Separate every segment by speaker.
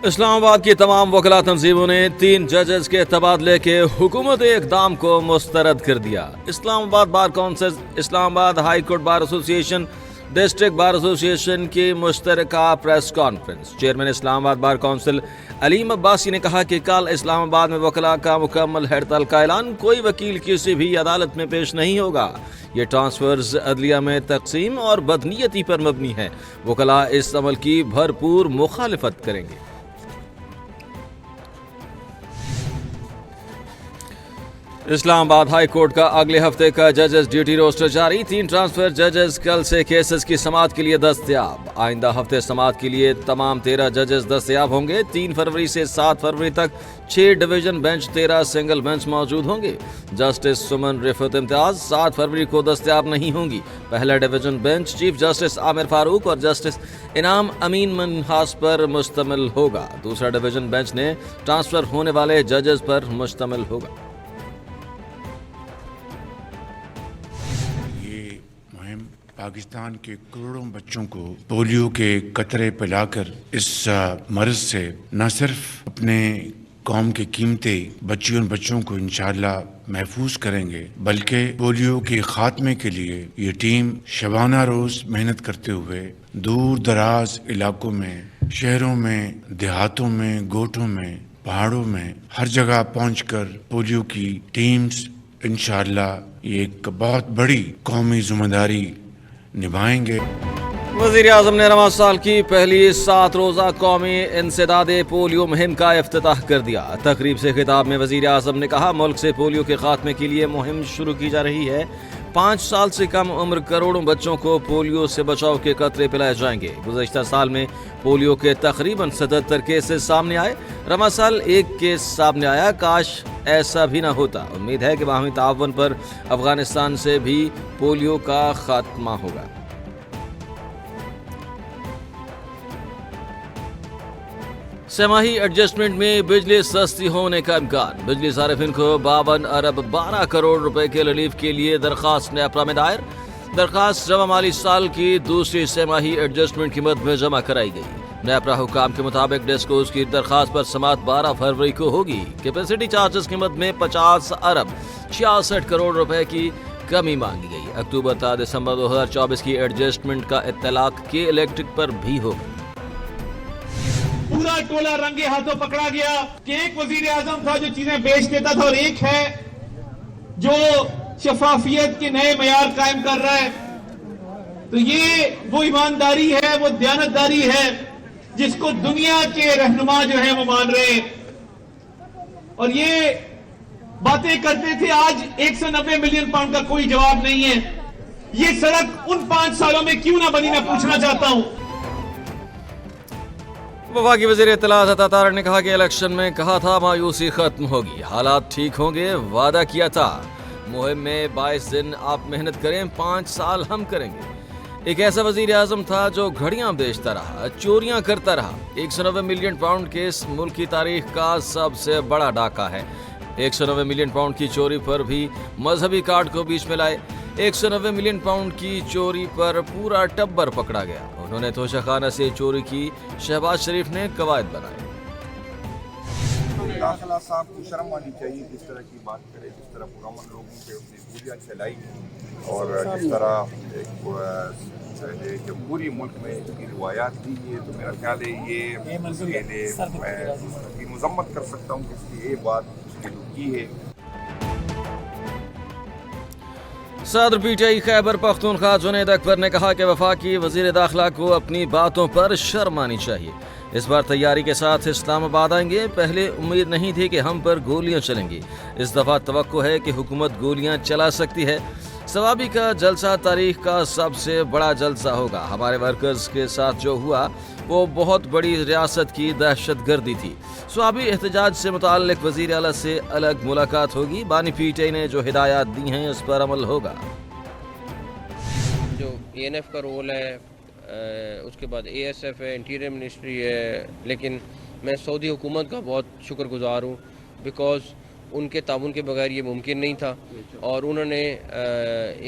Speaker 1: इस्लामाबाद की तमाम वकला तंजीमों ने 3 जजेस के तबादले के हुकूमती इक़दाम को मुस्तरद कर दिया। Islamabad bar council, Islamabad high court bar association, district bar association की मुश्तरका press conference. Chairman Islamabad bar council Aleem Abbasi ने कहा कि कल इस्लामाबाद में वकला का मुकम्मल हड़ताल का ऐलान, कोई वकील किसी भी अदालत में पेश नहीं होगा। ये ट्रांसफर्स अदलिया में तकसीम और बदनीयती पर मबनी है। वकला इस अमल की भरपूर मुखालिफत करेंगे। इस्लामाबाद हाई कोर्ट का अगले हफ्ते का जजेस ड्यूटी रोस्टर जारी। 3 ट्रांसफर जजेस कल से केसेस की समाअत के लिए दस्तयाब। आइंदा हफ्ते समाअत के लिए तमाम 13 जजेस दस्तयाब होंगे। 3 फरवरी से 7 फरवरी तक 6 डिवीजन बेंच, 13 सिंगल बेंच मौजूद होंगे। जस्टिस सुमन रिफत इम्तियाज 7 फरवरी को दस्तयाब नहीं होंगी। पहला division bench chief justice Aamir Farooq और जस्टिस इनाम अमीन मनहास पर मुश्तमिल होगा। दूसरा डिवीजन बेंच ने ट्रांसफर होने वाले जजेस पर मुश्तमिल होगा।
Speaker 2: पाकिस्तान के करोड़ों बच्चों को पोलियो के कतरे पिलाकर इस मर्ज से न सिर्फ अपने कौम के कीमती बच्चों को इंशाअल्लाह महफूज करेंगे, बल्कि पोलियो के खात्मे के लिए ये टीम शबाना रोज मेहनत करते हुए दूर दराज इलाकों में, शहरों में, देहातों में, गोठों में, पहाड़ों में, हर जगह पहुंचकर पोलियो की टीम्स इंशाअल्लाह ये एक बहुत बड़ी कौमी जिम्मेदारी निभाएंगे।
Speaker 1: वज़ीर आज़म ने रवां साल की पहली 7 रोज़ा कौमी इंसदादे पोलियो मुहिम का इफ्तिताह कर दिया। तकरीब से खिताब में वज़ीर आज़म ने कहा, मुल्क से पोलियो के खात्मे के लिए मुहिम शुरू की जा रही है। 5 साल से कम उम्र करोड़ों बच्चों को पोलियो से बचाव के कतरे पिलाए जाएंगे। गुज़श्ता साल में पोलियो के तकरीबन 77 केसेस सामने आए। रवां साल 1 केस सामने आया। काश ऐसा भी ना होता। उम्मीद है कि बाहमी ताउन पर अफगानिस्तान से भी पोलियो का खात्मा होगा। सेमाही एडजस्टमेंट में बिजली सस्ती होने का इम्कान। बिजली सारिफिन को 52 अरब 12 करोड़ रुपए के रिलीफ के लिए दरखास्त नेपरा में दायर। दरखास्त जमा माली साल की दूसरी सेमाही एडजस्टमेंट की मद में जमा कराई गई। नेपरा हुकाम के मुताबिक डिस्कोस की दरखास्त पर समाअत 12 फरवरी को होगी। कैपेसिटी चार्जेस की मद में 50 अरब 66 करोड़ रुपए की कमी मांगी गई। अक्टूबर ta दिसंबर 2024 की एडजस्टमेंट का इत्तलाक के इलेक्ट्रिक पर भी होगा।
Speaker 3: पूरा टोला रंगे हाथों पकड़ा गया कि एक वजीर आजम था जो चीजें बेच देता था और एक है जो शफाफियत के नए मयार कायम कर रहा है। तो ये वो ईमानदारी है, वो दयानतदारी है जिसको दुनिया के रहनुमा जो है वो मान रहे हैं। और ये बातें करते थे, आज 190 मिलियन पाउंड का कोई जवाब नहीं है। ये सड़क उन 5 सालों में क्यों ना बनी, मैं पूछना चाहता हूं।
Speaker 1: वफाकी वज़ीर इत्तलात अता तारक ने कहा कि इलेक्शन में कहा था मायूसी खत्म होगी, हालात ठीक होंगे, वादा किया था। मुहिम में 22 दिन आप मेहनत करें, 5 साल हम करेंगे। एक ऐसा वज़ीर आज़म था जो घड़ियां बेचता रहा, चोरियां करता रहा। 190 मिलियन पाउंड केस मुल्क की तारीख का सबसे बड़ा डाका है। 190 मिलियन पाउंड की चोरी पर भी मजहबी कार्ड को बीच में लाए। 190 मिलियन पाउंड की चोरी पर पूरा टब्बर पकड़ा गया। उन्होंने तोशाखाना से चोरी की। शहबाज शरीफ ने कवायद बनाए।
Speaker 4: दाखिला साहब को शर्म आनी चाहिए जिस तरह की बात करे, जिस तरह पुरअमन लोगों पे अपनी गोलियां चलाई और जिस तरह जो पूरी मुल्क में इसकी रिवायात थी। ये तो मेरा ख्याल है ये उसके लिए मैं उसकी मजम्मत कर सकता हूँ कि इसकी ये बात उसने जो की है।
Speaker 1: सदर पीटीआई खैबर पख्तूनख्वा जुनैद अकबर ने कहा कि वफाकी वजीर दाखिला को अपनी बातों पर शर्म आनी चाहिए। इस बार तैयारी के साथ इस्लामाबाद आएंगे। पहले उम्मीद नहीं थी कि हम पर गोलियां चलेंगी। इस दफा तवक्को है कि हुकूमत गोलियां चला सकती है। सवाबी का जलसा तारीख का सबसे बड़ा जलसा होगा। हमारे वर्कर्स के साथ जो हुआ वो बहुत बड़ी रियासत की दहशतगर्दी थी। स्वाबी एहतजाज से मुताल्लिक वज़ीर आला से अलग मुलाकात होगी। बानी पीटीआई ने जो हिदायत दी हैं उस पर अमल होगा।
Speaker 5: जो ANF का रोल है, उसके बाद ASF है, इंटीरियर मिनिस्ट्री है, लेकिन मैं सऊदी हुकूमत का बहुत शुक्रगुजार हूँ बिकॉज़ उनके ताउन के बगैर ये मुमकिन नहीं था और उन्होंने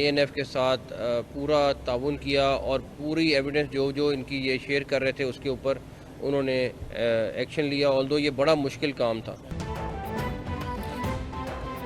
Speaker 5: ANF के साथ पूरा ताउन किया और पूरी एविडेंस जो इनकी ये शेयर कर रहे थे उसके ऊपर उन्होंने एक्शन लिया, ऑल्दो ये बड़ा मुश्किल काम था।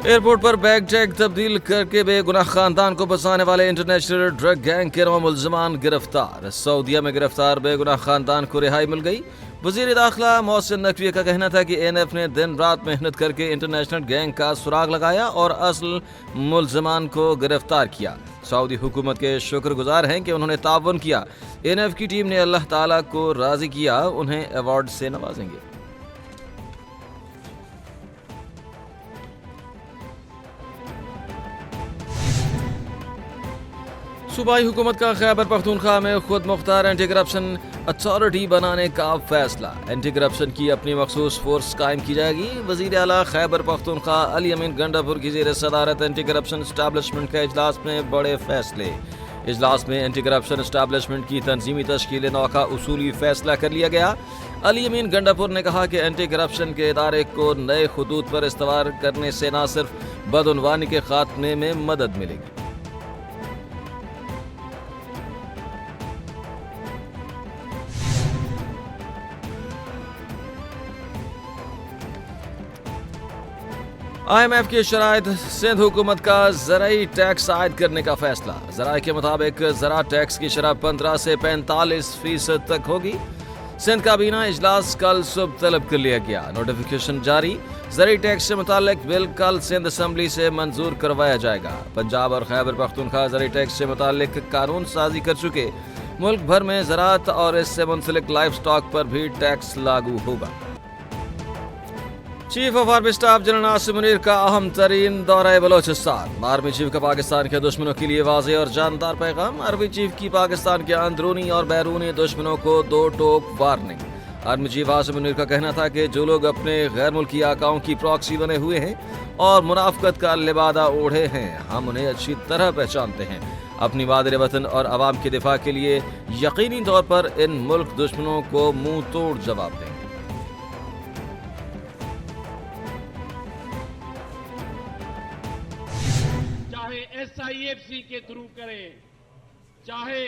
Speaker 1: एयरपोर्ट पर बैग टैग तब्दील करके बेगुनाह खानदान को बचाने वाले इंटरनेशनल ड्रग गैंग के 9 मुल्ज़िमान गिरफ्तार। सऊदीया में गिरफ्तार बेगुनाह खानदान को रिहाई मिल गई। वज़ीर दाखिला मोहसिन नकवी का कहना था कि एनएफ ने दिन रात मेहनत करके इंटरनेशनल गैंग का सुराग लगाया और असल मुल्ज़िमान को गिरफ्तार किया। सऊदी हुकूमत के शुक्रगुजार हैं कि उन्होंने ताउन किया। एनएफ की टीम ने अल्लाह ताला को राज़ी किया, उन्हें अवार्ड से नवाजेंगे। सूबाई हुकूमत का खैबर पख्तूनख्वा में खुद मुख्तार एंटी करप्शन अथॉरिटी बनाने का फैसला। एंटी करप्शन की अपनी मखसूस फोर्स कायम की जाएगी। वज़ीर आला खैबर पख्तूनख्वा अली अमीन गंडापुर की ज़ेर सदारत एंटी करप्शन एस्टैब्लिशमेंट के इजलास में बड़े फैसले। इजलास में एंटी करप्शन एस्टैब्लिशमेंट की तंजीमी तश्कील नौ का उसूली फैसला कर लिया गया। अली अमीन गंडापुर ने कहा कि एंटी करप्शन के इदारे को नए खुतूत पर इस्तवार करने से न सिर्फ बदउनवानी के खात्मे में मदद मिलेगी। IMF की शराइत सिंध हुकूमत का ज़राई टैक्स आयद करने का फैसला। ज़राए के मुताबिक ज़रा टैक्स की शरह 15 से 45% तक होगी। सिंध काबीना इजलास कल सुबह तलब कर लिया गया। नोटिफिकेशन जारी। ज़राई टैक्स से मुतालिक बिल कल सिंध असम्बली से मंजूर करवाया जाएगा। पंजाब और खैबर पख्तूनख्वा ज़राई टैक्स से मुतालिक कानून साजी कर चुके। मुल्क भर में ज़राअत और इससे मुंसलिक लाइफ स्टॉक पर भी टैक्स लागू होगा। Chief of army staff general Nasir Munir का अहम तरीन दौरा बलोचिस्तान। आर्मी चीफ का पाकिस्तान के दुश्मनों के लिए वाज़ेह और जानदार पैगाम। आर्मी चीफ की पाकिस्तान के अंदरूनी और बैरूनी दुश्मनों को 2 टोक warning. Army chief Nasir Munir का कहना था कि जो लोग अपने गैर मुल्की आकाओं की प्रॉक्सी बने हुए हैं और मुनाफकत का लिबादा ओढ़े हैं, हम उन्हें अच्छी तरह पहचानते हैं। अपनी मादर वतन और आवाम के दिफा के लिए यकीनी तौर पर इन मुल्क दुश्मनों को मुंह तोड़ जवाब देंगे।
Speaker 6: SIFC के थ्रू करें, चाहे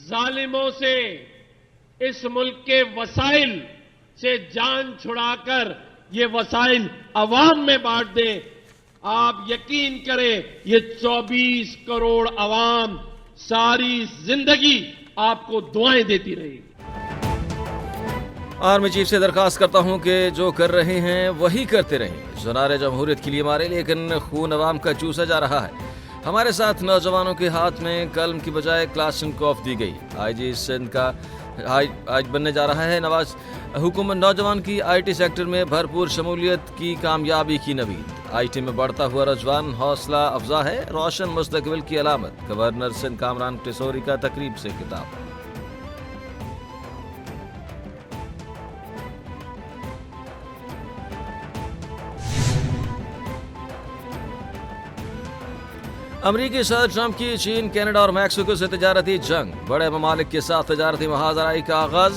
Speaker 6: जालिमों से इस मुल्क के वसाइल से जान छुड़ाकर ये वसाइल अवाम में बांट दें। आप यकीन करें, ये 24 करोड़ अवाम सारी जिंदगी आपको दुआएं देती रहेगी।
Speaker 1: आर्मी चीफ से दरखास्त करता हूं कि जो कर रहे हैं वही करते रहें। ज़नारे जमहूरियत के लिए मारे, लेकिन खून अवाम का चूसा जा रहा है। हमारे साथ नौजवानों के हाथ में कलम की बजाय क्लाशनकोफ दी गई। IG सिंध का आज बनने जा रहा है नवाज। हुकूमत नौजवान की IT सेक्टर में भरपूर शमूलियत की कामयाबी की नवीद। IT में बढ़ता हुआ रुझान हौसला अफजा है, रोशन मुस्तकबिल की अलामत। गवर्नर सिंध कामरान टिसोरी का तकरीब से खिताब। अमरीकी सदर ट्रंप की चीन, कनाडा और मैक्सिको से तजारती जंग। बड़े ममालिक के साथ तजारती मुहाजराई का आगाज।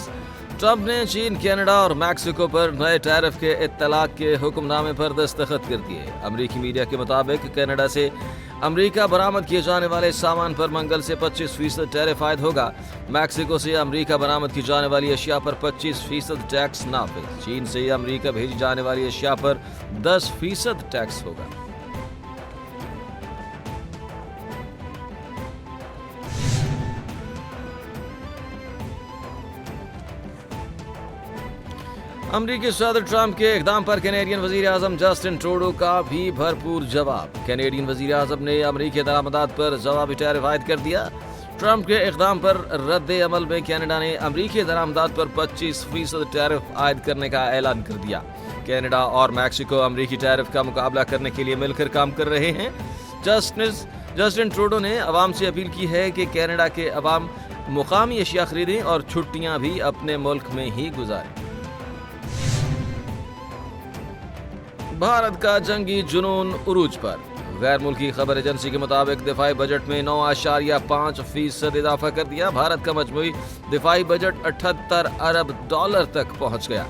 Speaker 1: ट्रंप ने चीन, कनाडा और मैक्सिको पर नए टैरिफ के इत्तलाक के हुक्मनामे पर दस्तखत कर दिए। अमरीकी मीडिया के मुताबिक कनाडा से अमरीका बरामद किए जाने वाले सामान पर मंगल से 25% टैरिफ आयद होगा। मैक्सिको से अमरीका बरामद की जाने वाली अशिया पर 25% टैक्स नाफिज। चीन से अमरीका भेजी जाने वाली अशिया पर 10% टैक्स होगा। अमरीकी सदर ट्रंप के इक़दाम पर कैनेडियन वज़ीर आज़म जस्टिन ट्रूडो का भी भरपूर जवाब। कैनेडियन वज़ीर आज़म ने अमरीकी दरामदात पर जवाबी टैरिफ आयद कर दिया। ट्रंप के इक़दाम पर रद्द अमल में कनाडा ने अमरीकी दरामदात पर 25% टैरिफ आयद करने का ऐलान कर दिया। कनाडा और मैक्सिको अमरीकी टैरिफ का मुकाबला करने के लिए मिलकर काम कर रहे हैं। जस्टिन ट्रूडो ने अवाम से अपील की है कि कनाडा के अवाम मुकामी अशिया खरीदें और छुट्टियां भी अपने मुल्क में ही गुजारें। भारत का जंगी जुनून उरूज पर। गैर मुल्की खबर एजेंसी के मुताबिक दिफाई बजट में 9.5% इजाफा कर दिया। भारत का मजमूई दिफाई बजट $78 अरब तक पहुंच गया।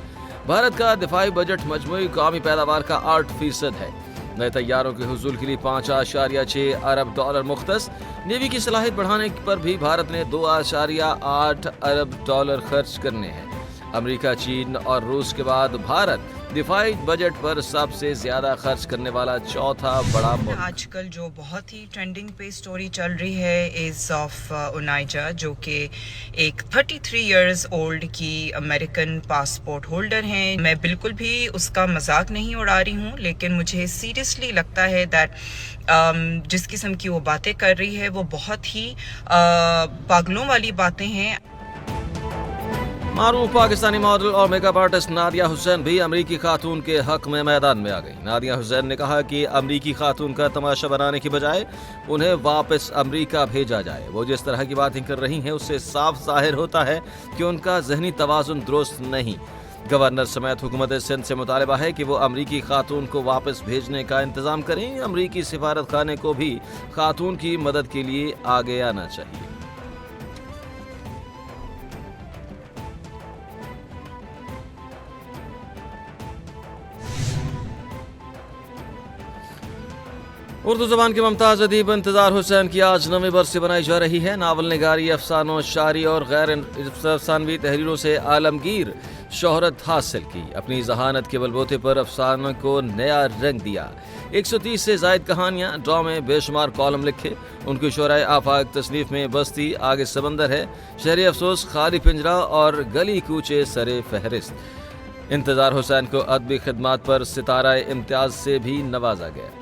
Speaker 1: भारत का दिफाई बजट मजमूई कौमी पैदावार का 8% है। नए तैयारों के हुसूल के लिए $5.6 अरब मुख्तस। नेवी की सलाहियत बढ़ाने पर भी भारत ने $2.8 अरब खर्च करने हैं। अमेरिका, चीन और रूस के बाद भारत दिफाई बजट पर सबसे ज्यादा खर्च करने वाला चौथा बड़ा मुल्क।
Speaker 7: आजकल जो बहुत ही ट्रेंडिंग पे स्टोरी चल रही है इज ऑफ ओनाइजा, जो कि एक 33 इयर्स ओल्ड की अमेरिकन पासपोर्ट होल्डर हैं। मैं बिल्कुल भी उसका मजाक नहीं उड़ा रही हूँ, लेकिन मुझे सीरियसली लगता है दैट जिस किस्म की वो बातें कर रही है वो बहुत ही पागलों वाली बातें हैं।
Speaker 1: मारूफ पाकिस्तानी मॉडल और मेकअप आर्टिस्ट नादिया हुसैन भी अमरीकी खातून के हक में मैदान में आ गई। नादिया हुसैन ने कहा कि अमरीकी खातून का तमाशा बनाने की बजाय उन्हें वापस अमरीका भेजा जाए। वो जिस तरह की बातें कर रही हैं उससे साफ जाहिर होता है कि उनका जहनी तवाजुन दुरुस्त नहीं। गवर्नर समेत हुकूमत सिंध से मुतालबा है कि वो अमरीकी खातून को वापस भेजने का इंतजाम करें। अमरीकी सिफारत खाने को भी खातून की मदद के लिए आगे आना चाहिए। उर्दू जबान के मुमताज़ अदीब इंतज़ार हुसैन की आज 9वीं बरसी बनाई जा रही है। नावल निगारी, अफसानों, शायरी और गैर अफसानवी तहरीरों से आलमगीर शोहरत हासिल की। अपनी जहानत के बलबूते पर अफसानों को नया रंग दिया। 130 से ज़ायद कहानियाँ, ड्रामे, बेशुमार कॉलम लिखे। उनकी शोराए आफाक तसनीफ में बस्ती, आगे समंदर है, शहरी अफसोस, खाली पिंजरा और गली कूचे सरे फहरिस्त। इंतज़ार हुसैन को अदबी खिदमात पर सितारा इम्तियाज़ से भी नवाजा गया।